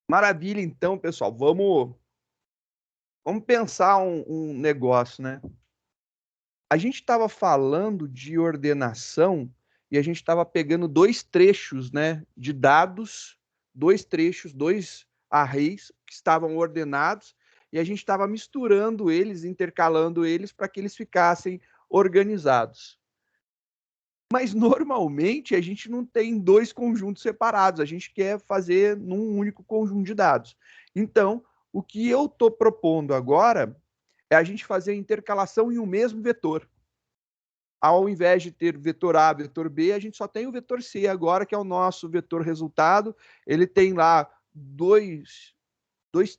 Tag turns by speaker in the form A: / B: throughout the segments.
A: Maravilha, então, pessoal. Vamos pensar um negócio, né? A gente estava falando de ordenação e a gente estava pegando dois trechos, né, de dados, dois trechos, dois arrays que estavam ordenados e a gente estava misturando eles, intercalando eles para que eles ficassem organizados. Mas normalmente a gente não tem dois conjuntos separados, a gente quer fazer num único conjunto de dados. Então, o que eu estou propondo agora é a gente fazer a intercalação em um mesmo vetor. Ao invés de ter vetor A, vetor B, a gente só tem o vetor C agora, que é o nosso vetor resultado. Ele tem lá dois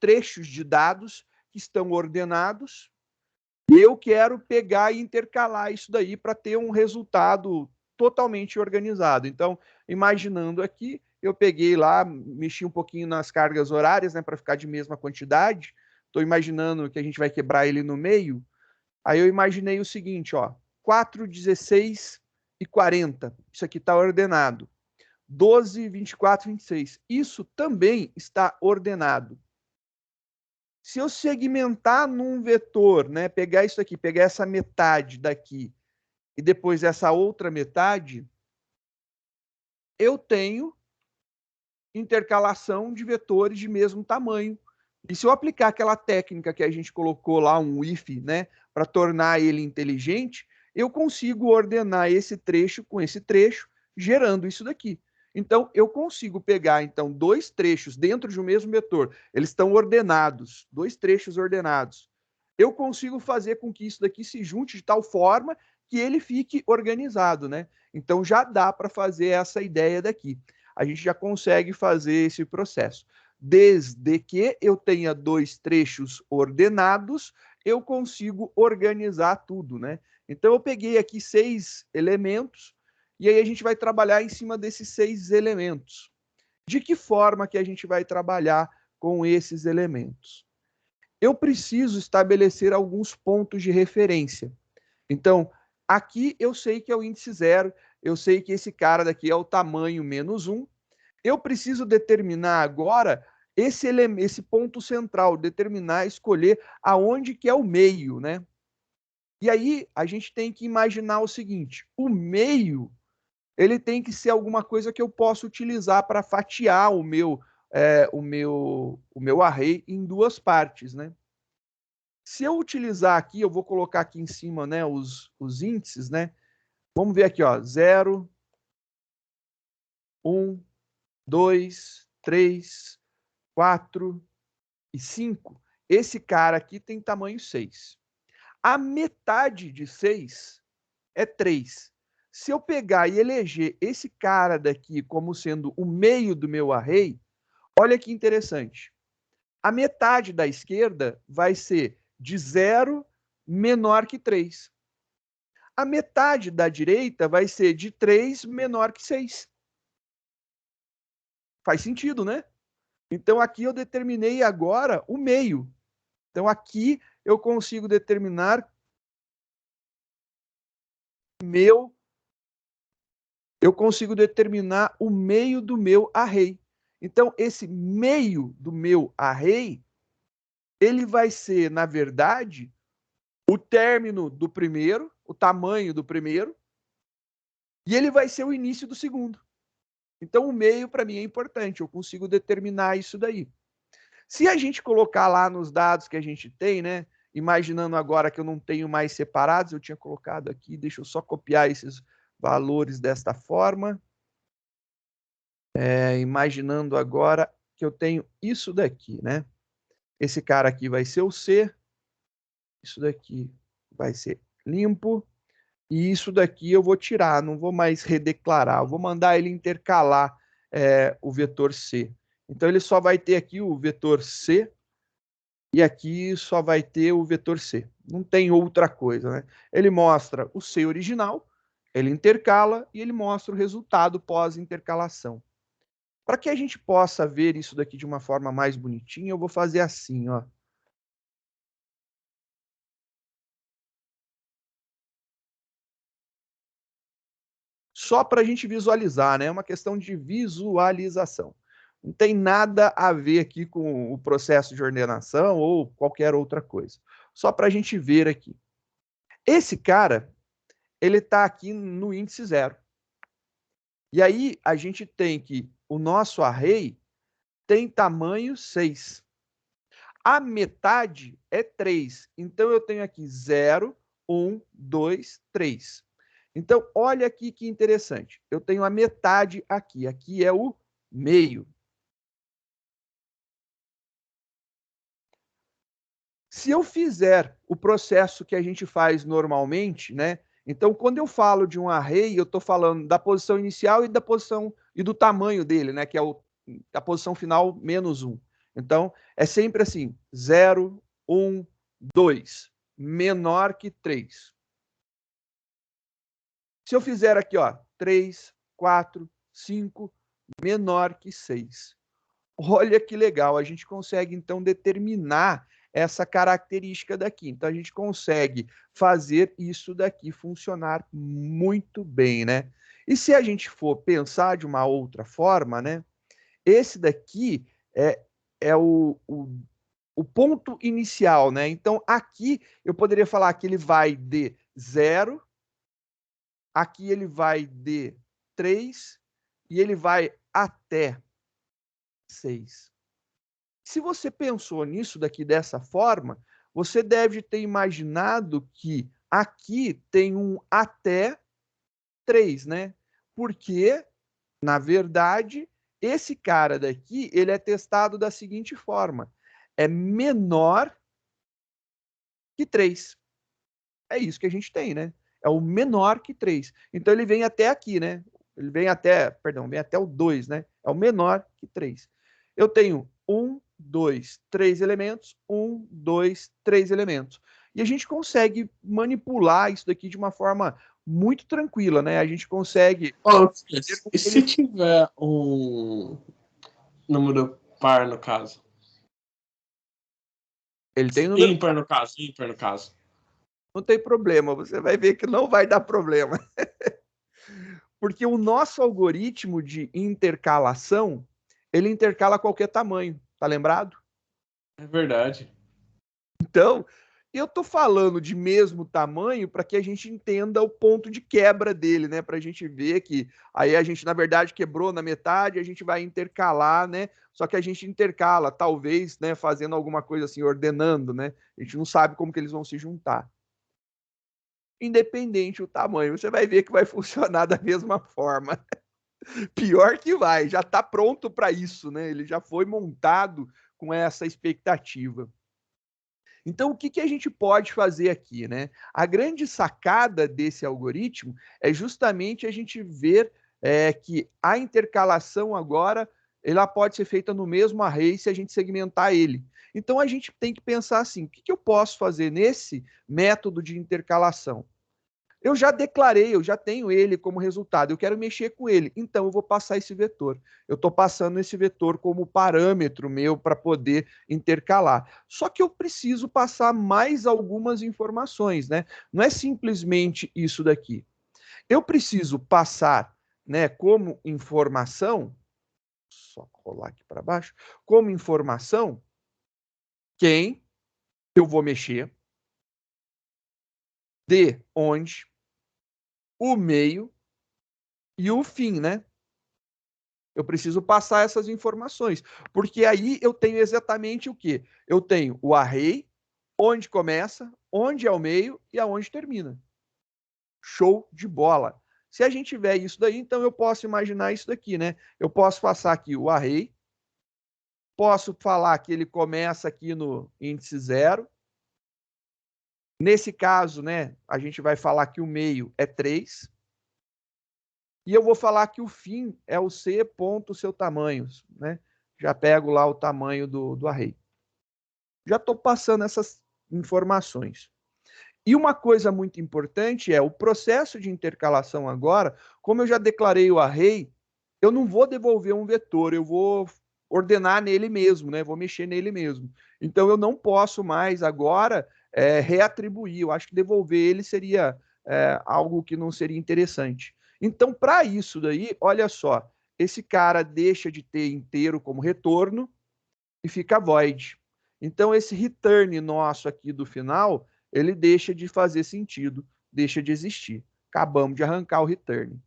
A: trechos de dados que estão ordenados. E eu quero pegar e intercalar isso daí para ter um resultado totalmente organizado. Então, imaginando aqui, eu peguei lá, mexi um pouquinho nas cargas horárias, né, para ficar de mesma quantidade. Estou imaginando que a gente vai quebrar ele no meio. Aí eu imaginei o seguinte, ó, 4, 16 e 40. Isso aqui está ordenado. 12, 24, 26. Isso também está ordenado. Se eu segmentar num vetor, né, pegar isso aqui, pegar essa metade daqui e depois essa outra metade, eu tenho intercalação de vetores de mesmo tamanho. E se eu aplicar aquela técnica que a gente colocou lá, um if, né, para tornar ele inteligente, eu consigo ordenar esse trecho com esse trecho, gerando isso daqui. Então, eu consigo pegar, então, dois trechos dentro de um mesmo vetor. Eles estão ordenados, dois trechos ordenados. Eu consigo fazer com que isso daqui se junte de tal forma que ele fique organizado, né? Então, já dá para fazer essa ideia daqui. A gente já consegue fazer esse processo. Desde que eu tenha dois trechos ordenados, eu consigo organizar tudo, né? Então, eu peguei aqui 6 elementos e aí a gente vai trabalhar em cima desses 6 elementos. De que forma que a gente vai trabalhar com esses elementos? Eu preciso estabelecer alguns pontos de referência. Então, aqui eu sei que é o índice zero, eu sei que esse cara daqui é o tamanho menos 1. Eu preciso determinar agora esse ponto central, determinar, escolher aonde que é o meio, né? E aí a gente tem que imaginar o seguinte: o meio ele tem que ser alguma coisa que eu possa utilizar para fatiar o meu array em duas partes, né? Se eu utilizar aqui, eu vou colocar aqui em cima, né, os índices, né? Vamos ver aqui, ó, 0, 1, 2, 3, 4 e 5. Esse cara aqui tem tamanho 6. A metade de 6 é 3. Se eu pegar e eleger esse cara daqui como sendo o meio do meu array, olha que interessante. A metade da esquerda vai ser de 0 menor que 3. A metade da direita vai ser de 3 menor que 6. Faz sentido, né? Então aqui eu determinei agora o meio. Então aqui eu consigo determinar meu, eu consigo determinar o meio do meu array. Então esse meio do meu array, ele vai ser, na verdade, o término do primeiro, o tamanho do primeiro, e ele vai ser o início do segundo. Então o meio para mim é importante, eu consigo determinar isso daí. Se a gente colocar lá nos dados que a gente tem, né? Imaginando agora que eu não tenho mais separados, eu tinha colocado aqui, deixa eu só copiar esses valores desta forma. Imaginando agora que eu tenho isso daqui, né? Esse cara aqui vai ser o C, isso daqui vai ser limpo, e isso daqui eu vou tirar, não vou mais redeclarar, eu vou mandar ele intercalar o vetor C. Então ele só vai ter aqui o vetor C, e aqui só vai ter o vetor C. Não tem outra coisa, né? Ele mostra o C original, ele intercala e ele mostra o resultado pós-intercalação. Para que a gente possa ver isso daqui de uma forma mais bonitinha, eu vou fazer assim, ó. Só para a gente visualizar, né? É uma questão de visualização. Não tem nada a ver aqui com o processo de ordenação ou qualquer outra coisa. Só para a gente ver aqui. Esse cara, ele está aqui no índice 0. E aí a gente tem que o nosso array tem tamanho 6. A metade é 3. Então eu tenho aqui 0, 1, 2, 3. Então olha aqui que interessante. Eu tenho a metade aqui. Aqui é o meio. Se eu fizer o processo que a gente faz normalmente, né? Então, quando eu falo de um array, eu estou falando da posição inicial e da posição e do tamanho dele, né? Que é a posição final menos 1. Então, é sempre assim: 0, 1, 2, menor que 3. Se eu fizer aqui, ó, 3, 4, 5, menor que 6. Olha que legal, a gente consegue então determinar essa característica daqui. Então a gente consegue fazer isso daqui funcionar muito bem, né? E se a gente for pensar de uma outra forma, né? Esse daqui é o ponto inicial, né? Então aqui eu poderia falar que ele vai de 0, aqui ele vai de 3 e ele vai até 6. Se você pensou nisso daqui dessa forma, você deve ter imaginado que aqui tem um até 3, né? Porque, na verdade, esse cara daqui, ele é testado da seguinte forma: é menor que 3. É isso que a gente tem, né? É o menor que 3. Então ele vem até aqui, né? Ele vem até, perdão, vem até o 2, né? É o menor que 3. Eu tenho 1, 2, 3 elementos, 1, 2, 3 elementos. E a gente consegue manipular isso daqui de uma forma muito tranquila, né? A gente consegue.
B: E se tiver um número par no caso?
A: Ele tem número.
B: Ímpar no caso.
A: Não tem problema, você vai ver que não vai dar problema. Porque o nosso algoritmo de intercalação, ele intercala qualquer tamanho, tá lembrado?
B: É verdade.
A: Então, eu tô falando de mesmo tamanho para que a gente entenda o ponto de quebra dele, né? Para a gente ver que aí a gente, na verdade, quebrou na metade, a gente vai intercalar, né? Só que a gente intercala, talvez, né, fazendo alguma coisa assim, ordenando, né? A gente não sabe como que eles vão se juntar. Independente o tamanho, você vai ver que vai funcionar da mesma forma. Pior que vai, já está pronto para isso, né? Ele já foi montado com essa expectativa. Então, o que, que a gente pode fazer aqui, né? A grande sacada desse algoritmo é justamente a gente ver que a intercalação agora ela pode ser feita no mesmo array se a gente segmentar ele. Então, a gente tem que pensar assim: o que, que eu posso fazer nesse método de intercalação? Eu já declarei, eu já tenho ele como resultado, eu quero mexer com ele, então eu vou passar esse vetor. Eu estou passando esse vetor como parâmetro meu para poder intercalar. Só que eu preciso passar mais algumas informações, né? Não é simplesmente isso daqui. Eu preciso passar, né, como informação, só colar aqui para baixo, como informação, quem eu vou mexer, de onde, o meio e o fim, né? Eu preciso passar essas informações, porque aí eu tenho exatamente o quê? Eu tenho o array, onde começa, onde é o meio e aonde termina. Show de bola. Se a gente tiver isso daí, então eu posso imaginar isso daqui, né? Eu posso passar aqui o array, posso falar que ele começa aqui no índice 0. Nesse caso, né, a gente vai falar que o meio é 3. E eu vou falar que o fim é o C ponto seu tamanho, né? Já pego lá o tamanho do array. Já estou passando essas informações. E uma coisa muito importante é o processo de intercalação agora, como eu já declarei o array, eu não vou devolver um vetor, eu vou ordenar nele mesmo, né? Vou mexer nele mesmo. Então eu não posso mais agora reatribuir. Eu acho que devolver ele seria algo que não seria interessante. Então, para isso daí, olha só, esse cara deixa de ter inteiro como retorno e fica void. Então, esse return nosso aqui do final, ele deixa de fazer sentido, deixa de existir. Acabamos de arrancar o return.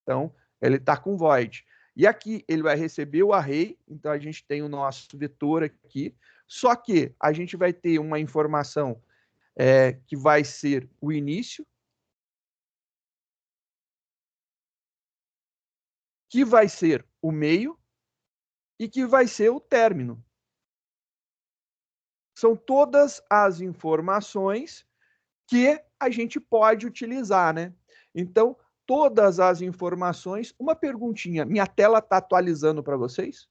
A: Então, ele está com void. E aqui ele vai receber o array, então a gente tem o nosso vetor aqui, só que a gente vai ter uma informação que vai ser o início, que vai ser o meio e que vai ser o término. São todas as informações que a gente pode utilizar, né? Então, todas as informações. Uma perguntinha, minha tela está atualizando para vocês?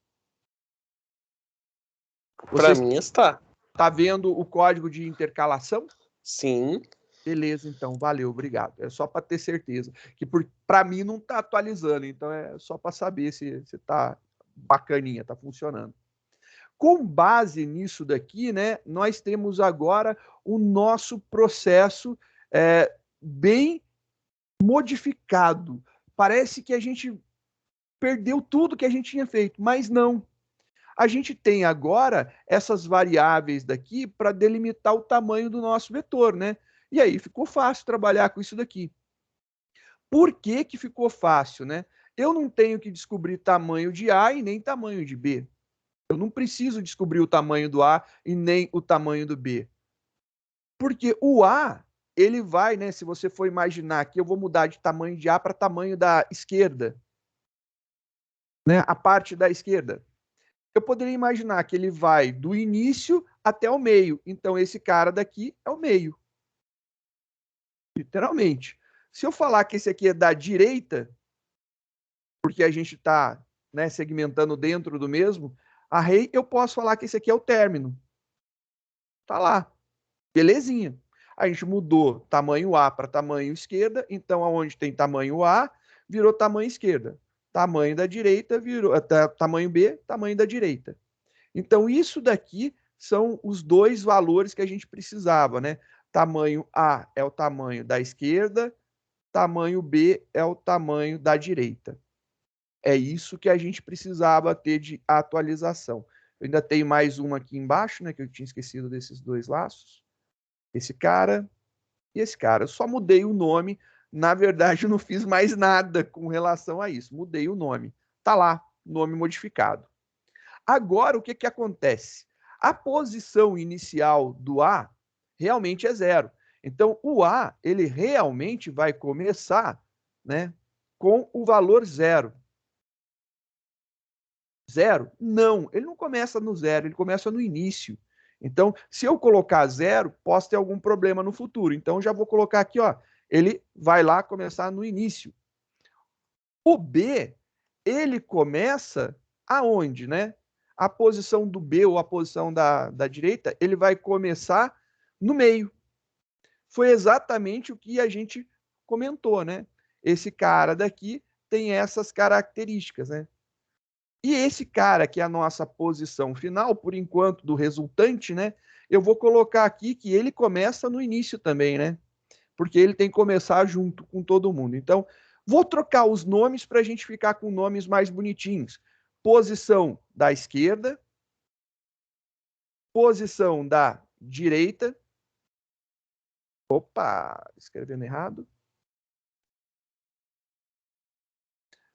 B: Para mim está.
A: Está vendo o código de intercalação?
B: Sim.
A: Beleza, então, valeu, obrigado. É só para ter certeza. Que para mim não está atualizando, então é só para saber se está bacaninha, está funcionando. Com base nisso daqui, né, nós temos agora o nosso processo bem modificado. Parece que a gente perdeu tudo que a gente tinha feito, mas não. A gente tem agora essas variáveis daqui para delimitar o tamanho do nosso vetor, né? E aí ficou fácil trabalhar com isso daqui. Por que que ficou fácil, né? Eu não tenho que descobrir tamanho de A e nem tamanho de B. Eu não preciso descobrir o tamanho do A e nem o tamanho do B. Porque o A, ele vai, né? Se você for imaginar que eu vou mudar de tamanho de A para tamanho da esquerda, né? A parte da esquerda. Eu poderia imaginar que ele vai do início até o meio. Então, esse cara daqui é o meio. Literalmente. Se eu falar que esse aqui é da direita, porque a gente está, né, segmentando dentro do mesmo array, eu posso falar que esse aqui é o término. Tá lá. Belezinha. A gente mudou tamanho A para tamanho esquerda, então aonde tem tamanho A, virou tamanho esquerda. Tamanho da direita virou tamanho B, tamanho da direita. Então isso daqui são os dois valores que a gente precisava, né? Tamanho A é o tamanho da esquerda, tamanho B é o tamanho da direita. É isso que a gente precisava ter de atualização. Eu ainda tenho mais uma aqui embaixo, né, que eu tinha esquecido desses dois laços. Esse cara e esse cara. Eu só mudei o nome. Na verdade, eu não fiz mais nada com relação a isso. Mudei o nome. Tá lá, nome modificado. Agora, o que que acontece? A posição inicial do A realmente é zero. Então, o A, ele realmente vai começar, né, com o valor zero. Zero? Não, ele não começa no zero, ele começa no início. Então, se eu colocar zero, posso ter algum problema no futuro. Então, já vou colocar aqui, ó, ele vai lá começar no início. O B, ele começa aonde, né? A posição do B ou a posição da direita, ele vai começar no meio. Foi exatamente o que a gente comentou, né? Esse cara daqui tem essas características, né? E esse cara, que é a nossa posição final, por enquanto, do resultante, né? Eu vou colocar aqui que ele começa no início também, né? Porque ele tem que começar junto com todo mundo. Então, vou trocar os nomes para a gente ficar com nomes mais bonitinhos. Posição da esquerda, posição da direita. Opa, escrevendo errado.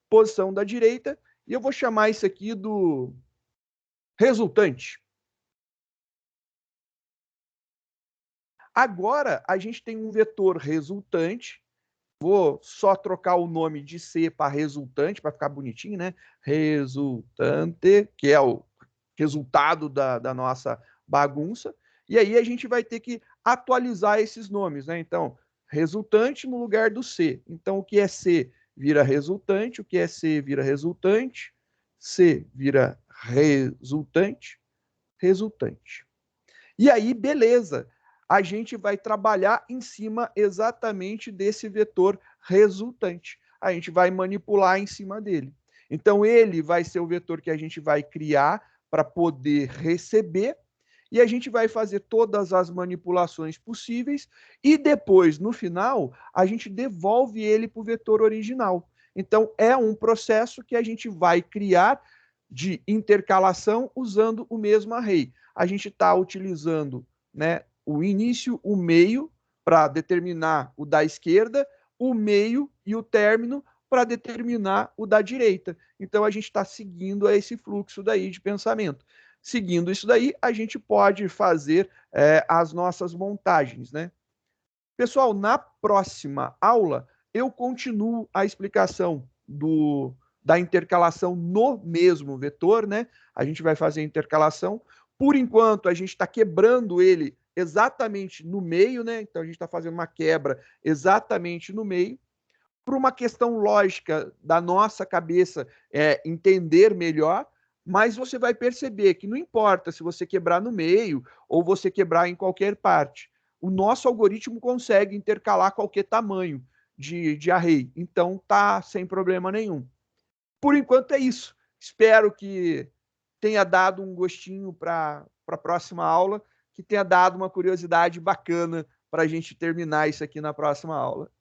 A: Posição da direita. E eu vou chamar isso aqui do resultante. Agora, a gente tem um vetor resultante. Vou só trocar o nome de C para resultante, para ficar bonitinho, né? Resultante, que é o resultado da nossa bagunça. E aí a gente vai ter que atualizar esses nomes, né? Então, resultante no lugar do C. Então, o que é C vira resultante, o que é C vira resultante, C vira resultante, resultante. E aí, beleza, a gente vai trabalhar em cima exatamente desse vetor resultante. A gente vai manipular em cima dele. Então, ele vai ser o vetor que a gente vai criar para poder receber, e a gente vai fazer todas as manipulações possíveis, e depois, no final, a gente devolve ele para o vetor original. Então, é um processo que a gente vai criar de intercalação usando o mesmo array. A gente está utilizando, né, o início, o meio, para determinar o da esquerda, o meio e o término para determinar o da direita. Então, a gente está seguindo esse fluxo daí de pensamento. Seguindo isso daí, a gente pode fazer as nossas montagens, né? Pessoal, na próxima aula, eu continuo a explicação da intercalação no mesmo vetor, né? A gente vai fazer a intercalação. Por enquanto, a gente está quebrando ele exatamente no meio, né? Então, a gente está fazendo uma quebra exatamente no meio. Por uma questão lógica da nossa cabeça entender melhor, mas você vai perceber que não importa se você quebrar no meio ou você quebrar em qualquer parte. O nosso algoritmo consegue intercalar qualquer tamanho de array. Então, tá sem problema nenhum. Por enquanto é isso. Espero que tenha dado um gostinho para a próxima aula, que tenha dado uma curiosidade bacana para a gente terminar isso aqui na próxima aula.